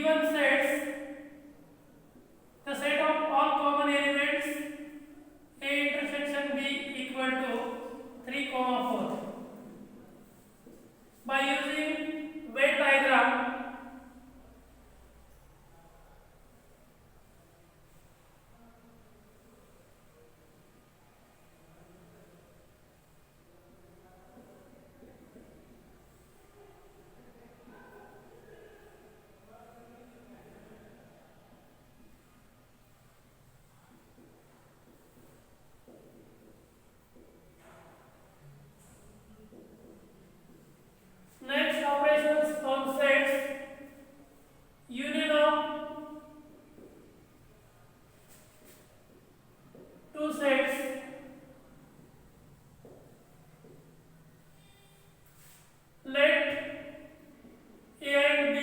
given sets, the set of all common elements A intersection B equal to 3, 4. By using Venn diagram, next operations on sets, union of two sets, let A and B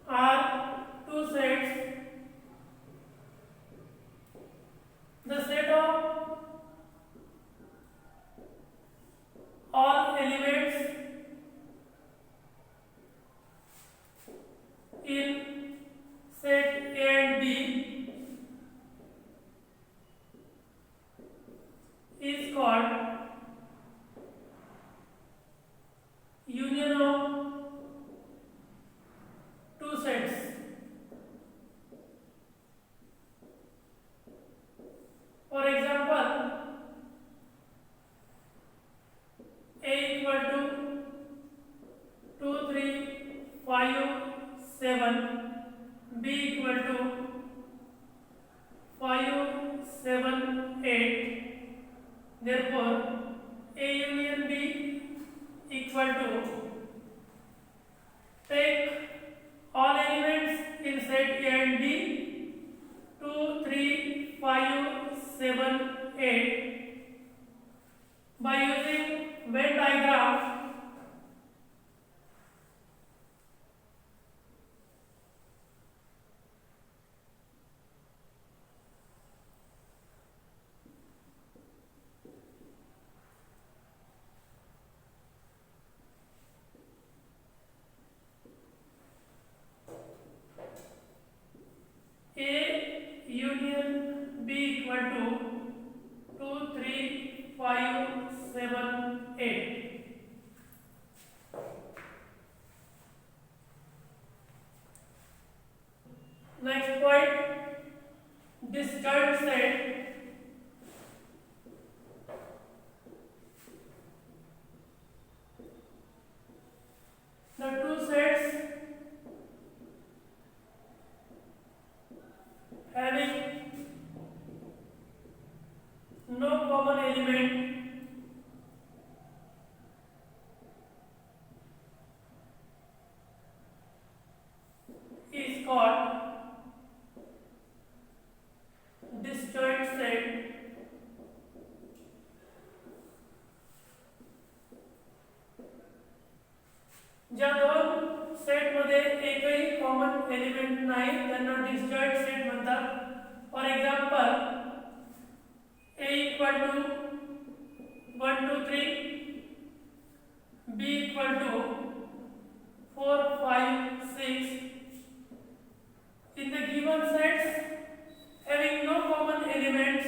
are two sets, the set of all elements in set A and B is called union of two sets. For example, A equal to 2, 3, 5, 7, B equal to 5, 7, 8. Therefore, A union B equal to, take all elements in set A and B, 2, 3, 5, 7, 8. By using Venn diagram, A union B equal to 2, 3, 5, 7, 8. Next point, disjoint set. The two sets having no common element is called disjoint set. ज्या दोन set मध्ये एकही common element नाही त्यांना disjoint set म्हणतात. For example, A equal to 1, 2, 3, B equal to 4, 5, 6. In the given sets having no common elements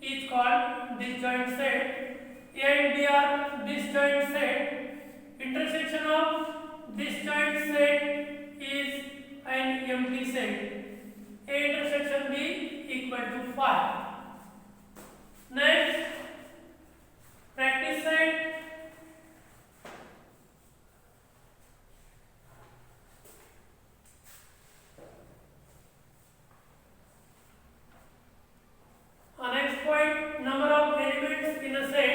is called disjoint set. A and B are disjoint set. Intersection of disjoint set is an empty set. A intersection B equal to 5. Next, practice set. Next point, number of elements in a set.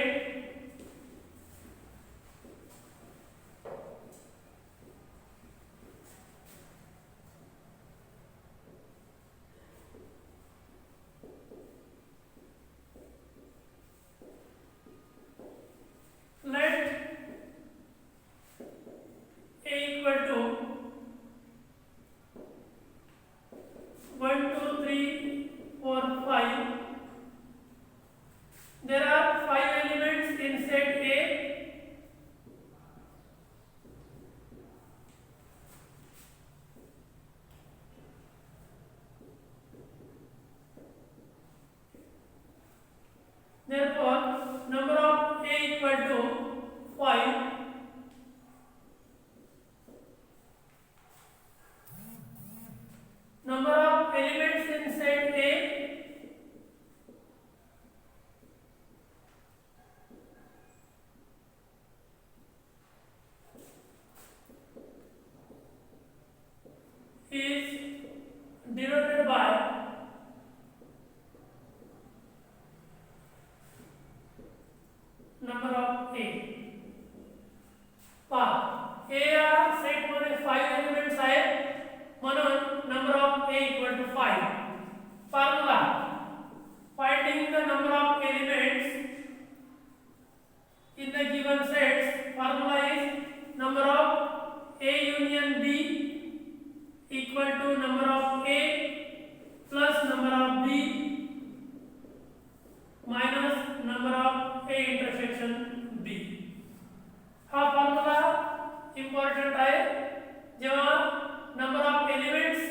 पहा ए या set मध्ये 5 elements आहेत म्हणून number of A equal to 5. Formula finding the number of elements in the given sets. Formula is number of A union B equal to number of A plus number of B minus number of A intersection B. हा formula important आहे जेव्हा number of elements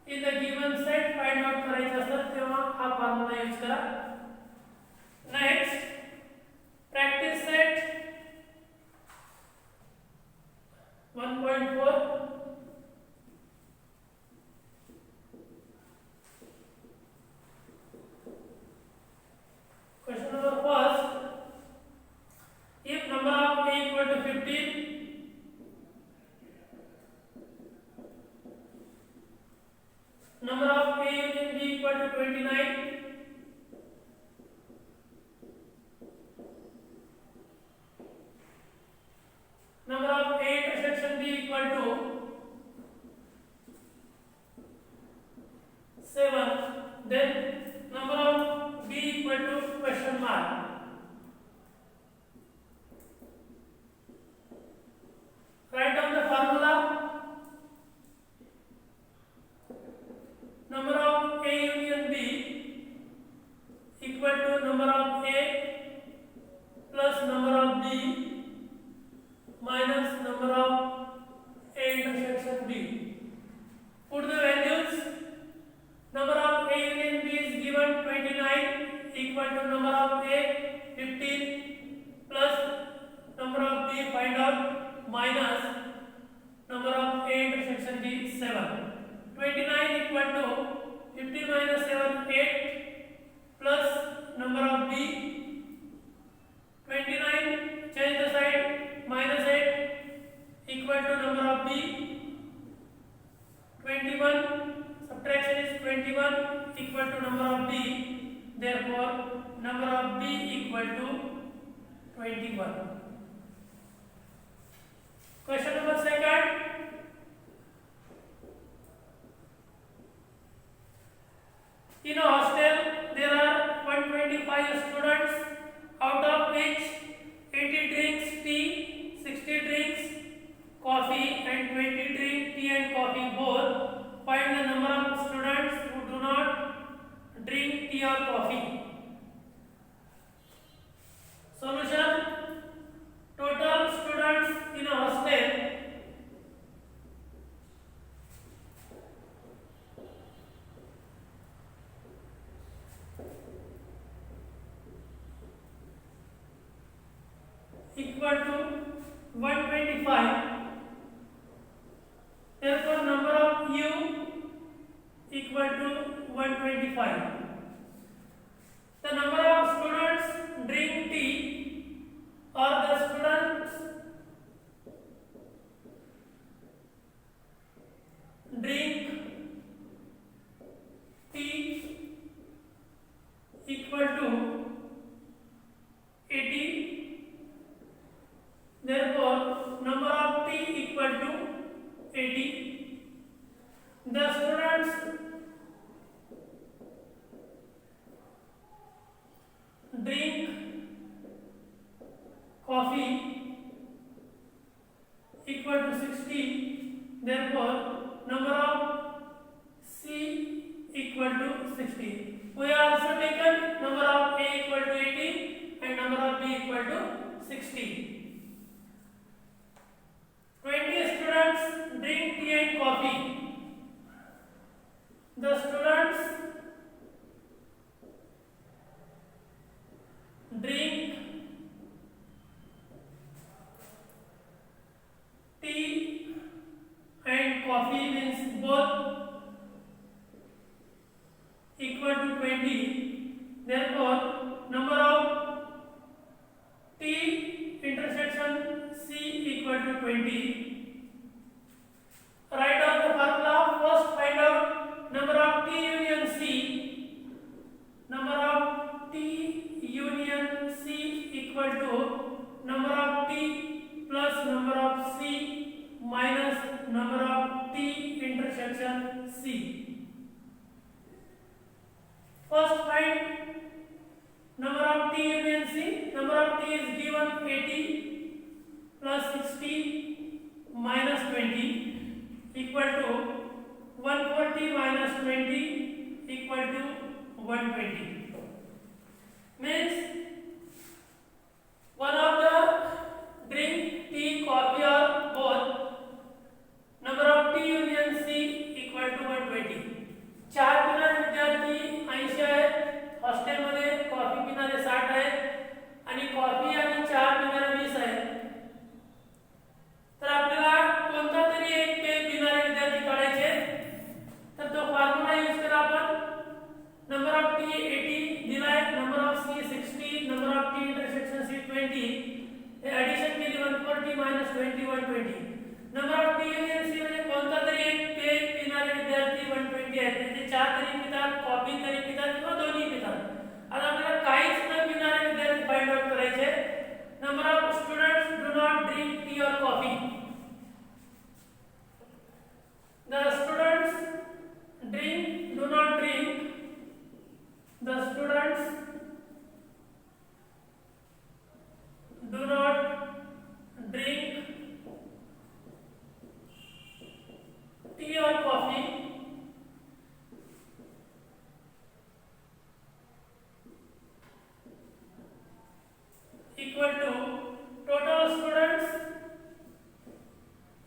in the given set find out करायचे असतात तेव्हा हा formula use करा. Next practice set 1.4. Question number first. If number of A equal to 15, number of A union B equal to 29, number of A intersection B equal to 7, then number of B equal to question mark. Write down the formula. Number of A union B equal to number of A plus number of B minus number of A intersection B. Put the values. Number of A union B is given 29 equal to number of A 15 plus number of B find out minus number of A intersection B 7. 29 equal to 50 minus 7 8 plus number of B 29 change the side minus 8 equal to number of B 21 subtraction is 21 equal to number of B, therefore number of B equal to 21. Question number second. In a hostel there are 125 students, out of which 80 drinks tea, 60 drinks coffee and 20 drink tea and coffee both. Find the number of students who do not drink tea or coffee. Solution. Total students in a hostel equal to 125. Therefore number of U equal to 125. The number of students drink tea or the students drink tea equal to 80. Therefore number of tea equal to 80. The students drink coffee equal to 60. Therefore number of C equal to 60. We have also taken number of A equal to 80 and number of B equal to 60. 20 students drink tea and coffee. The students drink tea and coffee means both equal to 20. Therefore, number of T intersection C equal to 20. Write down the formula. First find out number of T union C. Number of T union C equal to number of T plus 60 minus 20 equal to 140 minus 20 equal to 120. Means one of the drink tea, coffee or both, number of T union C equal to 120. चार पिणारे विद्यार्थी 80 आहेत, हॉस्टेलमध्ये coffee पिणारे 60 आहेत आणि coffee आणि चहा पिणारे 20 आहेत. तर आपल्याला कोणता तरी एक ते पिणारे विद्यार्थी काढायचे. तर तो फॉर्म्युला यूज करा आपण. नंबर ऑफ टी 80 दिलाय, number of C 60, number of T intersection C 20. हे ऍडिशन केली 140 minus 20 120. Number of T union C म्हणजे कोणता तरी एक ते पिणारे विद्यार्थी 120 आहेत. ते चहा तरी पितात, कॉफी तरी पितात किंवा दोन्ही पितात. आता आपल्याला काहीच न पिणारे विद्यार्थी फाइंड आउट करायचे. Number of students do not drink tea और coffee. The students do not drink. The students do not drink tea or coffee. Equal to total students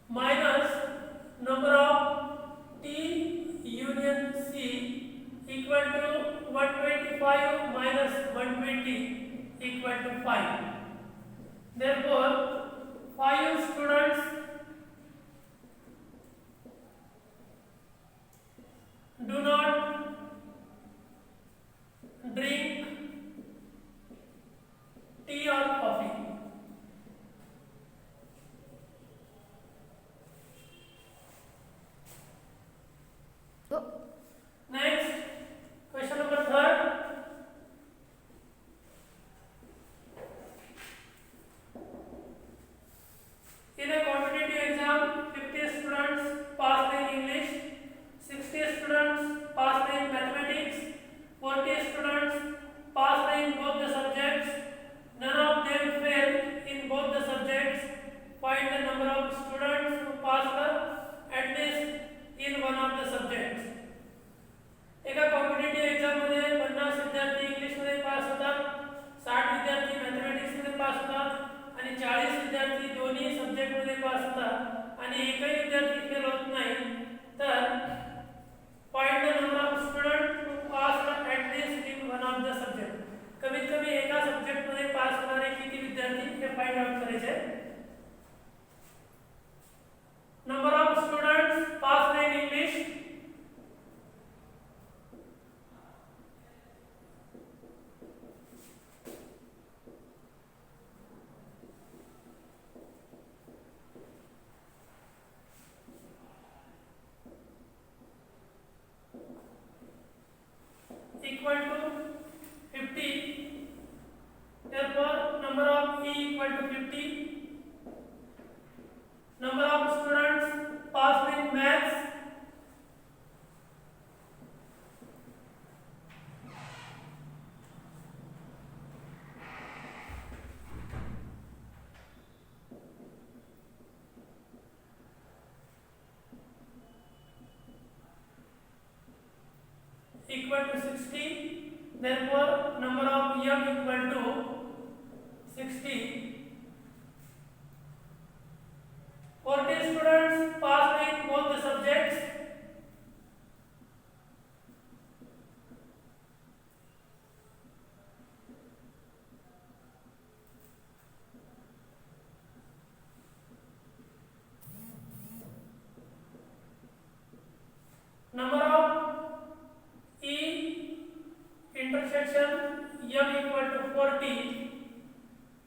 minus number of T union C equal to 125 minus 120 equal to 5. Therefore, 5 students do not drink tea or coffee. Next, question number 3. In a competitive exam, 50 students passed in English, 60 students passed in mathematics, 40 students passed in both the subjects, none of them failed in both the subjects. Find the number of students who passed at least in one of the subjects. एका competitive exam मध्ये 50 विद्यार्थी English मध्ये पास होतात, 60 विद्यार्थी mathematics मध्ये पास होतात आणि 40 विद्यार्थी दोन्ही सब्जेक्ट मध्ये पास होतात आणि एकही विद्यार्थी फेल होत नाही. तर find the number of student who passed at least in one of the subject. कमीत कमी एका सब्जेक्ट मध्ये पास होणारे किती विद्यार्थी हे फाइंड आउट करायचे. Number of students passed in English equal to 50. Therefore, number of E equal to 50. Number of students passed in maths equal to 60. Therefore, number of M equal to 60. 40 students passed in both the subjects. Number of E intersection M equal to 40.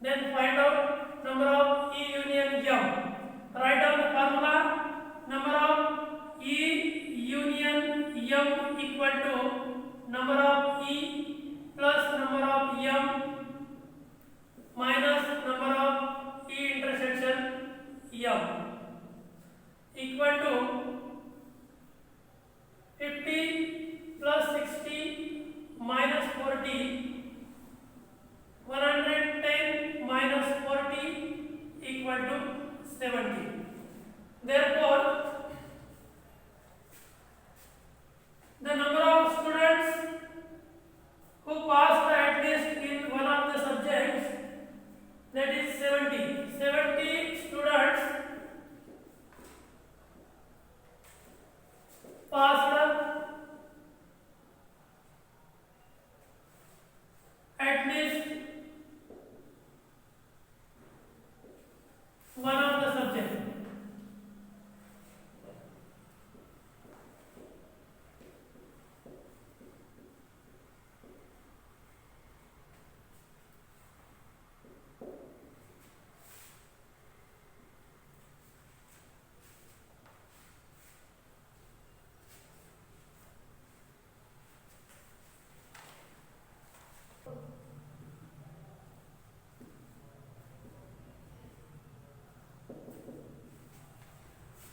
Then find out number of E union M. Write down the formula. Number of E union M equal to number of E plus number of M minus number of E intersection M equal to 50 plus 60 minus 40, 110 minus 40 equal to 70. Therefore, the number of students who passed at least in one of the subjects, that is 70. 70 students passed at least one of the subjects.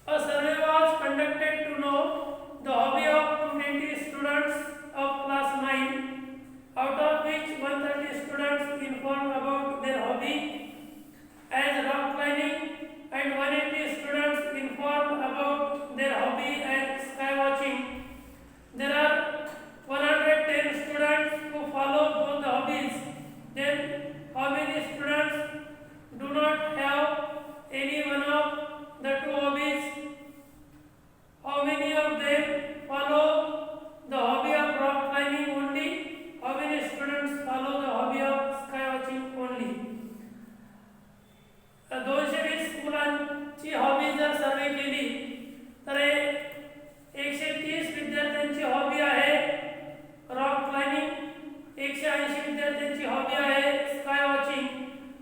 A survey was conducted to know the hobby of 220 students of class 9, out of which 130 students informed about their hobby as rock climbing and 180 students informed about their hobby as sky watching. There are 110 students who follow both the hobbies. Then how many students do not have any one of the two hobbies? How many of them follow the hobby of rock climbing only? How many students follow the hobby of sky watching only? 220 मुलांची hobby जर सर्वे केली तर 130 विद्यार्थ्यांची hobby आहे rock climbing, 180 विद्यार्थ्यांची hobby आहे sky watching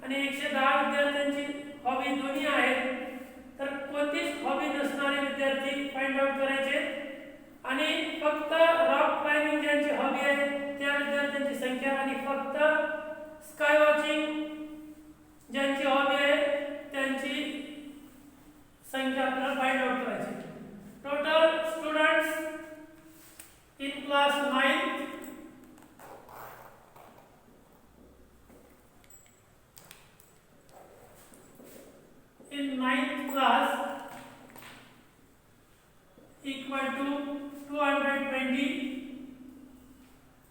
आणि 110 विद्यार्थ्यांची हॉबी दोन्ही आहेत. तर कोणतीच हॉबी नसणारे विद्यार्थी फाइंड आउट करायचे आणि फक्त रॉक क्लाइम्बिंग ज्यांची हॉबी आहे त्या विद्यार्थ्यांची संख्या आणि फक्त स्काय वॉचिंग ज्यांची हॉबी आहे त्यांची संख्या आपल्याला फाइंड आउट करायची. Total students in class 9 in 9th class equal to 220.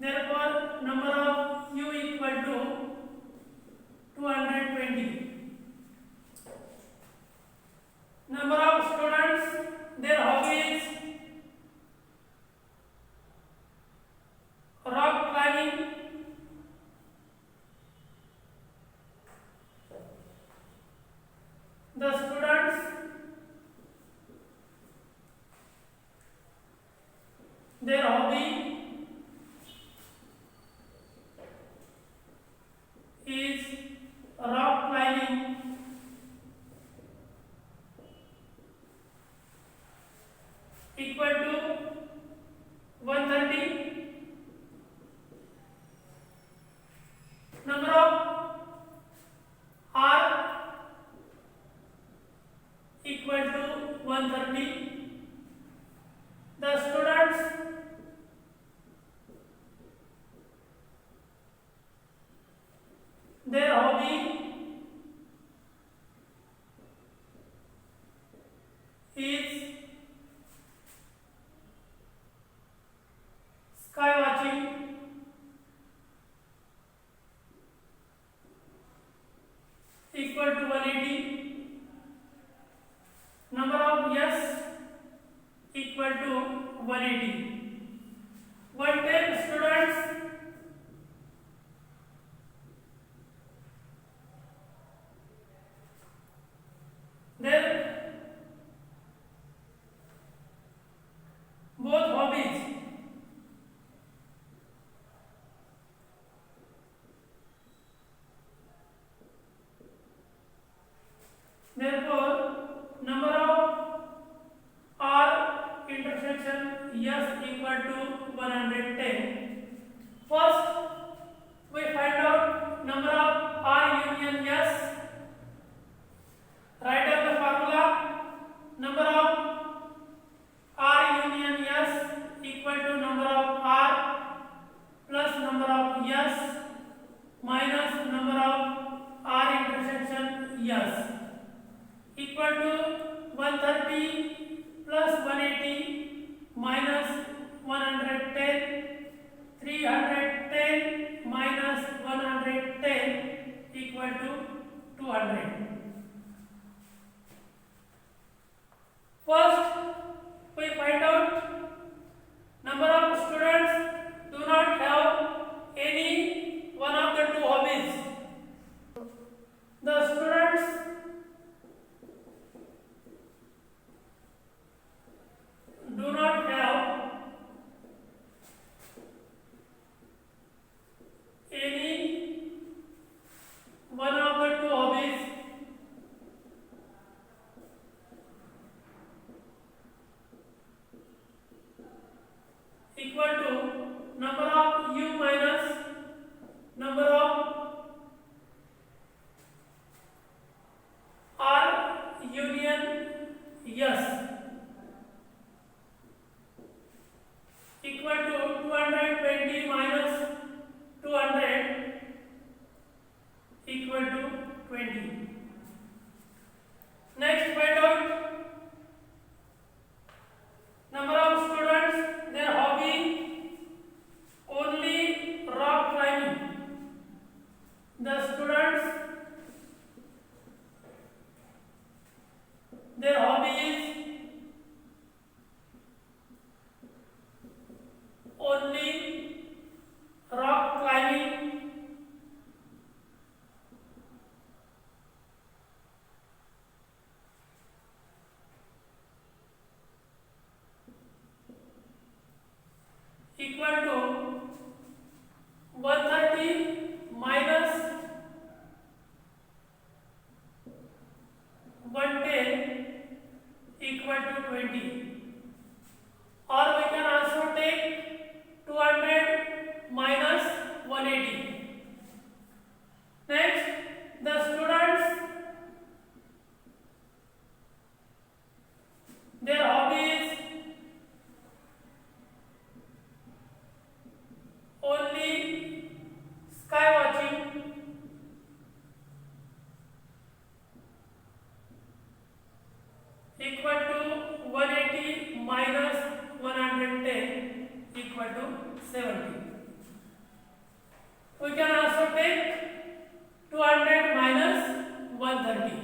Therefore, number of u equal to 220. Number of students, their hobbies: rock climbing, the students, their hobby is rock climbing. Equal to 130. Number of R equal to 130. The students, their hobby is sky watching. Equal to 180. Number of yes equal to 180. 110 students their both hobbies therefore number of R intersection yes equal to 110. First we find out number of R union yes. Write down the formula. Number of R union yes equal to number of R plus number of yes minus number of R intersection yes. equal to 130 plus 180 minus 110, 310 minus 110 equal to 200. First, we find out number of students do not have any one of the two hobbies. The students do not have any one of the two hobbies equal to number of u minus number of r union yes equal to 220 minus 200 equal to 20. Next, find out number of students, their hobby only rock climbing. The students, their hobby is only rock climbing. Equal to 130 minus 110 equal to 20. Or we can also take 200 minus 180. Next, the students, their hobby is only sky watching. Equal to 180 minus 110 equal to 70. We can also take 200 minus 130.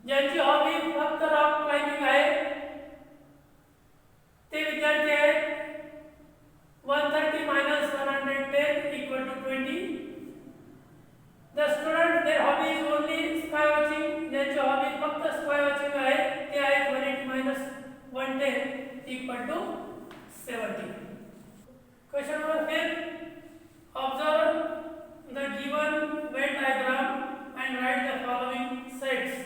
ज्यांची hobby फक्त rock climbing आहे ते विद्यार्थी आहेत 130 minus 110 equal to 20. The student, their hobby is only sky watching. ज्यांची hobby फक्त sky watching आहे ते आहेत 180 minus 110 equal to 70. Question number 5. Observe the given Venn diagram and write the following sets.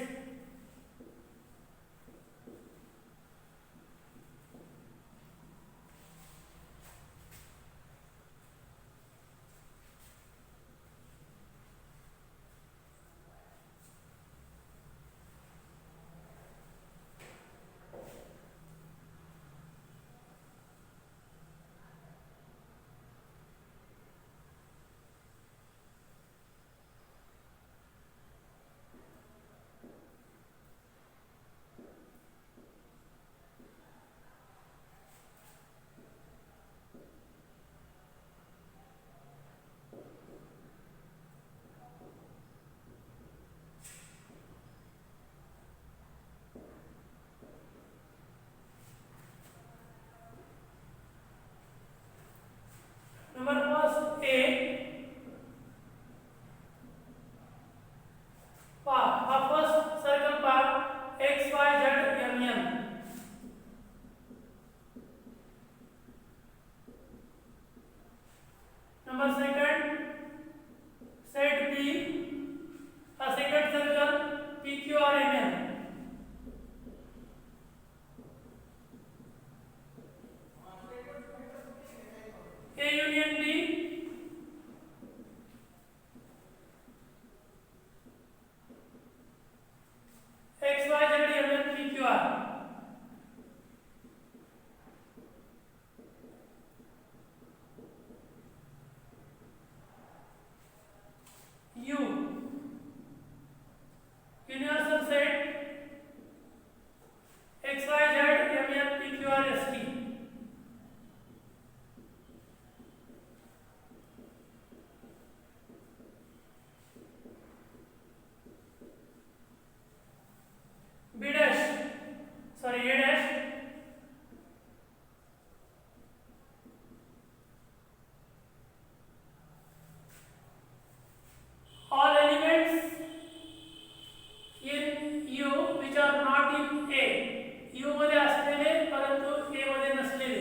You मध्ये असलेले परंतु ए मध्ये नसलेले.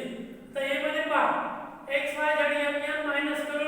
तर ए मध्ये पहा x y आणि m n मायनस करून